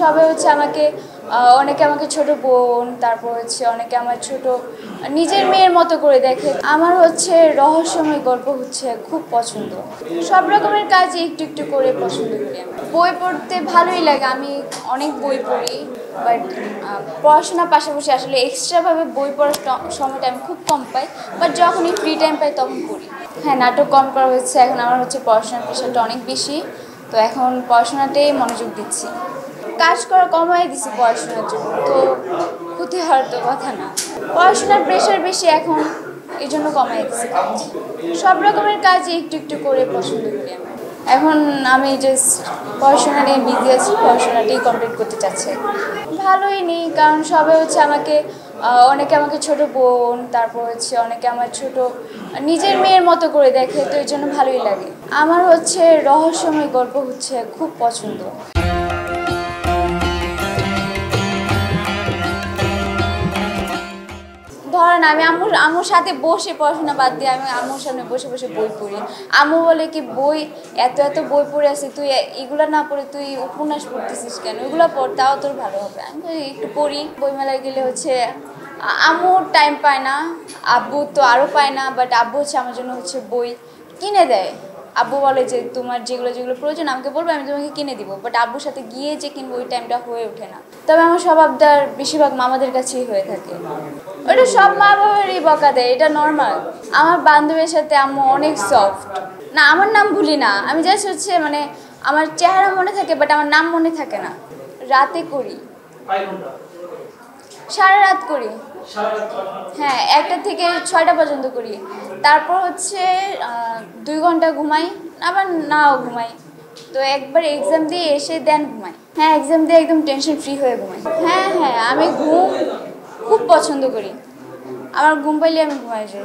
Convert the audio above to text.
সবাই হচ্ছে আমাকে অনেকে আমাকে ছোট বোন, তারপর হচ্ছে অনেকে আমার ছোট নিজের মেয়ের মতো করে দেখে। আমার হচ্ছে রহস্যময় গল্প হচ্ছে খুব পছন্দ। সব রকমের কাজই একটু একটু করে পছন্দ করি আমি। বই পড়তে ভালোই লাগে, আমি অনেক বই পড়ি, বাট পড়াশোনার পাশাপাশি আসলে এক্সট্রাভাবে বই পড়ার সময়টা আমি খুব কম পাই, বাট যখনই ফ্রি টাইম পাই তখন পড়ি। হ্যাঁ, নাটক কম করা হয়েছে, এখন আমার হচ্ছে পড়াশোনার প্রেশারটা অনেক বেশি, তো এখন পড়াশোনাতেই মনোযোগ দিচ্ছি। কাজ করা কমাই দিছি পড়াশোনার জন্য, তো ক্ষতি হওয়ার তো কথা না। পড়াশোনার প্রেশার বেশি এখন, এই জন্য কমাই দিছি কাজ। সব রকমের কাজই একটু একটু করে পছন্দ করি আমি। এখন আমি জাস্ট পড়াশোনা নিয়ে বিজি আছি, পড়াশোনাটাই কমপ্লিট করতে চাচ্ছি। ভালোই নেই, কারণ সবাই হচ্ছে আমাকে অনেকে আমাকে ছোট বোন, তারপর হচ্ছে অনেকে আমার ছোট নিজের মেয়ের মতো করে দেখে, তো এই জন্য ভালোই লাগে। আমার হচ্ছে রহস্যময় গল্প হচ্ছে খুব পছন্দ। ধরেন আমি আম্মুর সাথে বসে পড়াশোনা বাদ দিয়ে আমি আম্মুর সামনে বসে বসে বই পড়ি। আম্মু বলে কি, বই এত এত বই পড়ে আসি, তুই এগুলা না পড়ে তুই উপন্যাস পড়তেছিস কেন, এগুলো পড়, তাও তোর ভালো হবে। আমি বলি একটু পড়ি। বইমেলায় গেলে হচ্ছে আম্মু টাইম পায় না, আব্বু তো আরও পায় না, বাট আব্বু হচ্ছে আমার জন্য হচ্ছে বই কিনে দেয়। আব্বু বলে যে তোমার যেগুলো যেগুলো প্রয়োজন আমাকে বলবে, আমি তোমাকে কিনে দিব, বাট আব্বুর সাথে গিয়ে যে কিনবো ওই টাইমটা হয়ে ওঠে না। তবে আমার সব আবদার বেশিরভাগ মামাদের কাছেই হয়ে থাকে। ওটা সব মা বাবারই বকা দেয়, এটা নর্মাল। আমার বান্ধবীর সাথে আম্মু অনেক সফট। না, আমার নাম ভুলি না, আমি জাস্ট হচ্ছে মানে আমার চেহারা মনে থাকে, বাট আমার নাম মনে থাকে না। রাতে করি, সারা রাত করি। হ্যাঁ, 1টা থেকে 6টা পর্যন্ত করি। তারপর হচ্ছে 2 ঘন্টা ঘুমাই, আবার নাও ঘুমাই। তো একবার এক্সাম দিয়ে এসে দেন ঘুমাই। হ্যাঁ, এক্সাম দিয়ে একদম টেনশন ফ্রি হয়ে ঘুমাই। হ্যাঁ হ্যাঁ, আমি ঘুম খুব পছন্দ করি। আমার ঘুম পাইলে আমি ঘুমাই যাই।